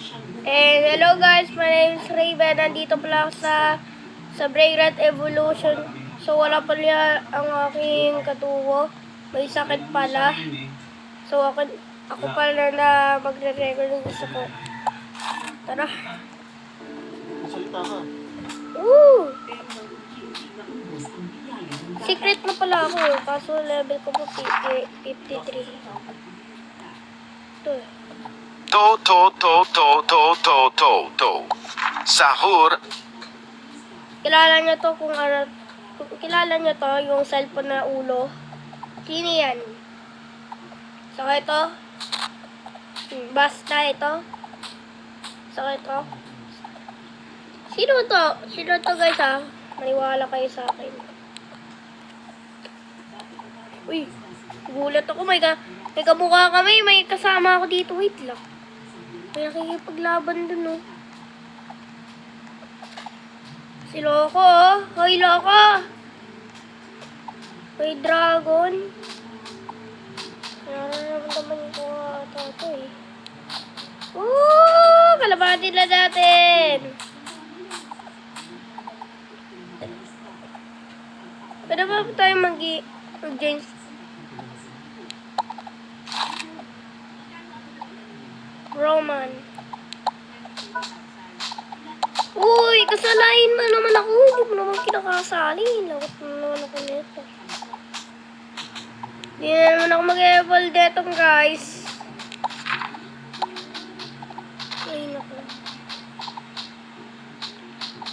And hello guys, my name is Raven. Nandito pala ako sa Brainrot Evolution. So wala pala ang aking katuwo. May sakit pala. So ako pala na magre-record ng gusto ko. Tara. Salita ka. Woo! Secret na pala ako. Kaso level ko po 53. Ito. Sahur. Kilala niyo to kung kilala niyo to yung cellphone na ulo. Sino yan? Saka ito. Basta ito. Saka ito. Sino to? Sino to guys ha? Maniwala kayo sa akin. Uy. Gulat ako. May kamukha kami. May kasama ako dito. Wait lang. May nakikipaglaban dun oh. Si Loco oh. Hoy Loco. May dragon. Nararamdaman ko ata ito eh. Woo! Kalabatin na natin. Pwede ba tayo mag-join? Roman. Uy, kasalain mo naman ako. Hindi mo naman kinakasali. Lawat mo naman ako nito. Hindi naman ako mag-evolve dito, guys. Ay, naku.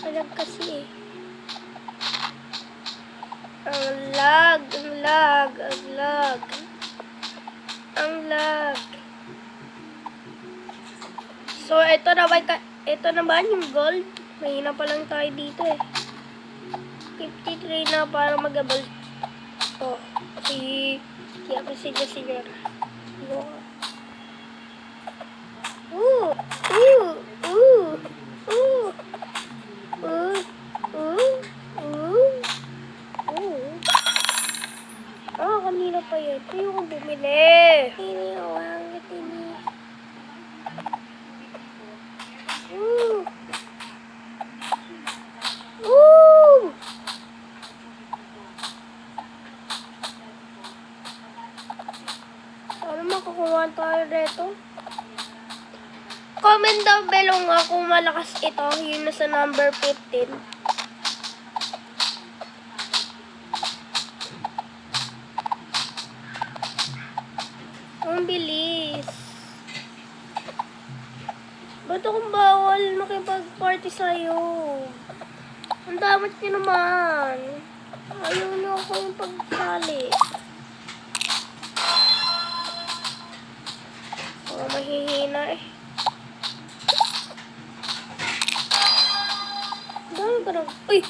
Alag kasi eh. Ang lag. So, ito naman yung gold. Mahina pa lang tayo dito eh. 53 na para mag-abal. Oh, si Senyor. Kanina pa yun. Ito yung bumili. Ano makakuha tayo dito? Comment down below nga kung malakas ito. Yun na sa number 15. Ang bilis. Ba't akong bawal makipag-party sa'yo? Ang damat niyo naman. Ayaw niyo akong pagsali. Oh, mahihina eh. Dami ka lang. Uy!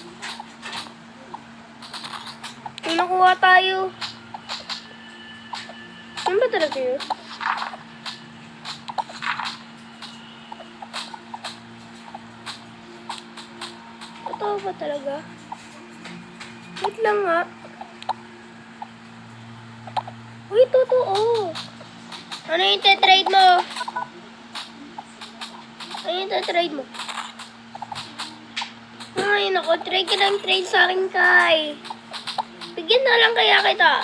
May nakuha tayo. Ano ba talaga yun? Totoo ba talaga? Wait lang nga. Uy, totoo. Ano yung trade mo? Ano? Ay, naku, trade ka ng trade sa akin, Kai. Bigyan na lang kaya kita.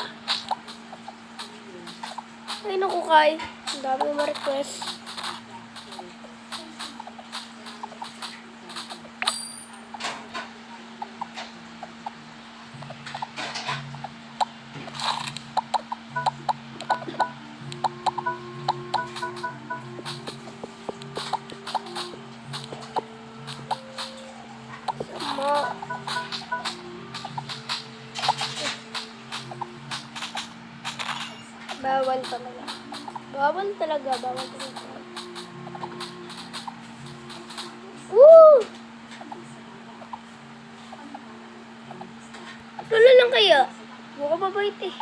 Ay, naku, Kai. Ang dami mo request. Bawal talaga. Woo! Tulo lang kaya. Mukha mabait eh.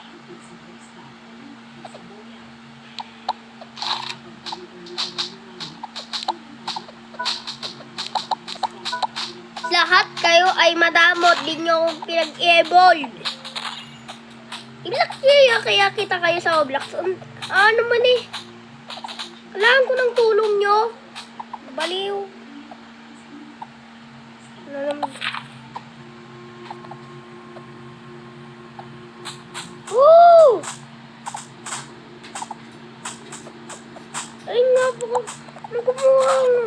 Lahat kayo ay madamot. Di nyo akong pinag-evolve. Ilak kaya kita kayo sa Roblox. Ano man eh. Kailangan ko ng tulong nyo. Baliw. Ano naman? Woo! Ay nga po. Nagkumuha nga.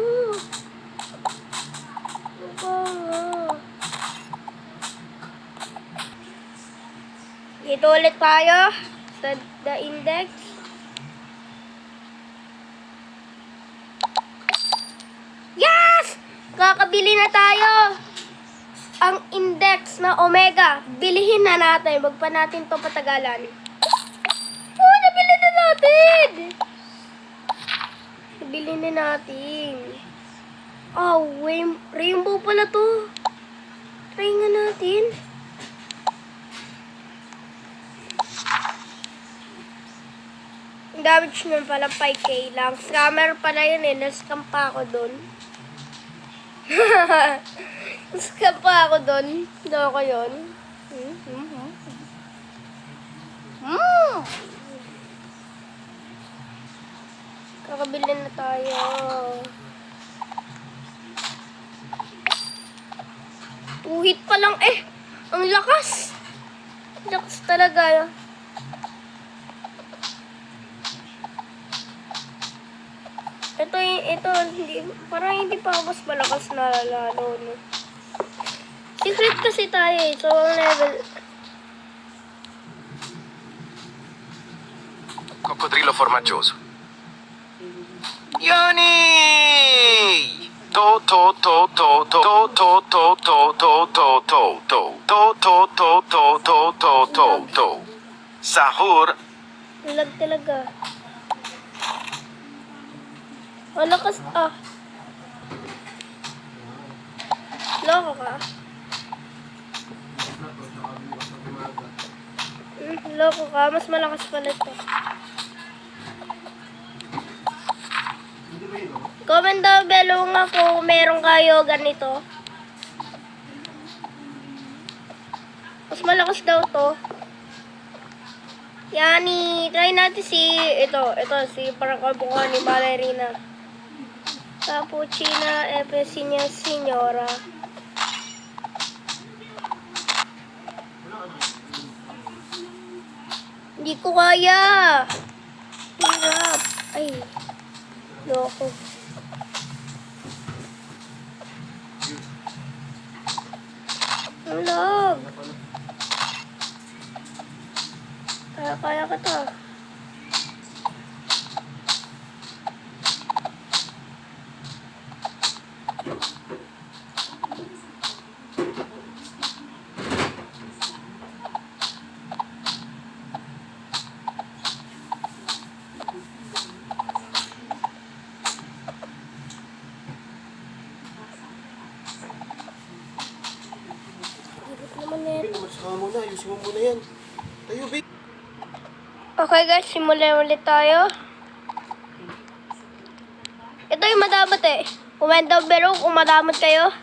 Dito ulit tayo sa the index. Yes! Kakabili na tayo. Ang index na Omega. Bilihin na natin. Wag pa natin to patagalan. Oh, nabili na natin. Nabili na natin. Oh, rainbow pala to. Try nga natin. Ang damage nun pala 5K lang. Scammer pala yun eh. Nascam pa ako dun. Nascam pa ako dun. Hindi ako yun. Kakabili na tayo. Uhit pa lang eh. Ang lakas. Lakas talaga. Ito, hindi, parang hindi pa ako mas malakas na lalo, no? Secret kasi tayo eh. So, ang level... Coccodrillo formaggioso. Yoni! To to to to to to to to to to to to to to to to to to to to Sahur. Lag talaga. Ang lakas, Loko ka. Loko ka. Mas malakas pala ito. Comment down below nga kung meron kayo ganito. Mas malakas daw to. Yani, try natin ito si Paracabuca ni Ballerina. Cappuccina Epesinia Signora. Hindi ko kaya. Hirap. Ay. Loko. Ang lag. Kaya ka to. Saka muna, ayusin mo muna yan. Tayo, babe. Okay guys, simulan ulit tayo. Ito yung madamot eh. Comment down below kung madamot kayo.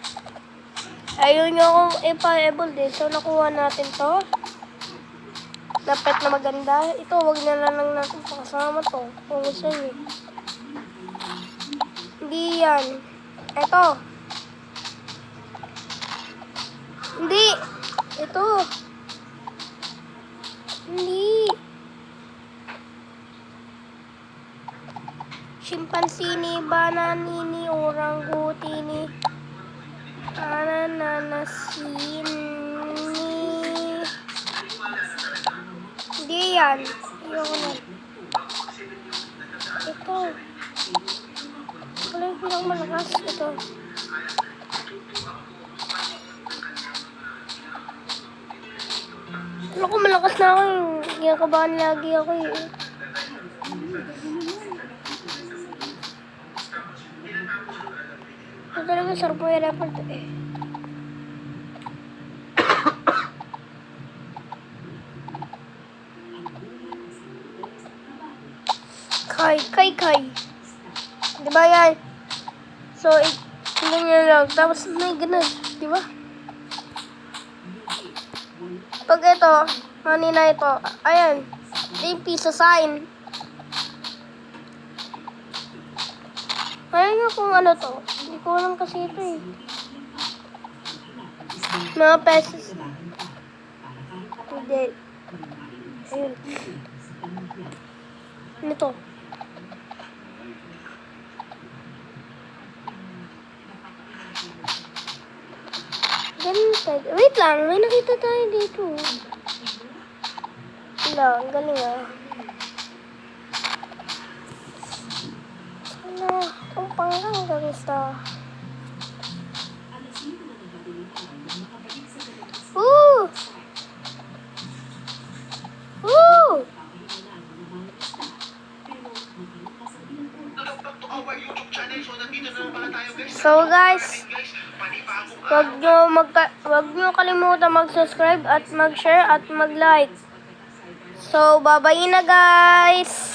Ayun nyo akong ipa-able din. So nakuha natin to. Dapat na maganda. Ito, wag na lang natin pakasama to. Kung gusto nyo. Hindi yan. Ito. Hindi. Ito. Hindi. Chimpanzini, bananini, orangutini, ananasini. Hindi yan. Ayoko na. Ito. Wala yung pinakamalakas. Ito. Ano ko malakas na ako yung ginakabahan lagi ako eh. Ito talaga sarap mo yung report eh. Kai. Diba yan? So, ganyan lang. Tapos may ganun. Diba? Pag ito, kanina ito, ayan, ito yung piso sign. Ano Try nga kung ano to. Hindi ko alam kasi ito eh. Mga pesos. Hindi. Ayun. Ano to? Ganito. Wait lang, may nakita tayo dito. Wala, ang galing ah. Sana, ang panggang gangsta. Woo! Woo! So guys, wag nyo kalimutan mag-subscribe at mag-share at mag-like. So, bye-bye na guys!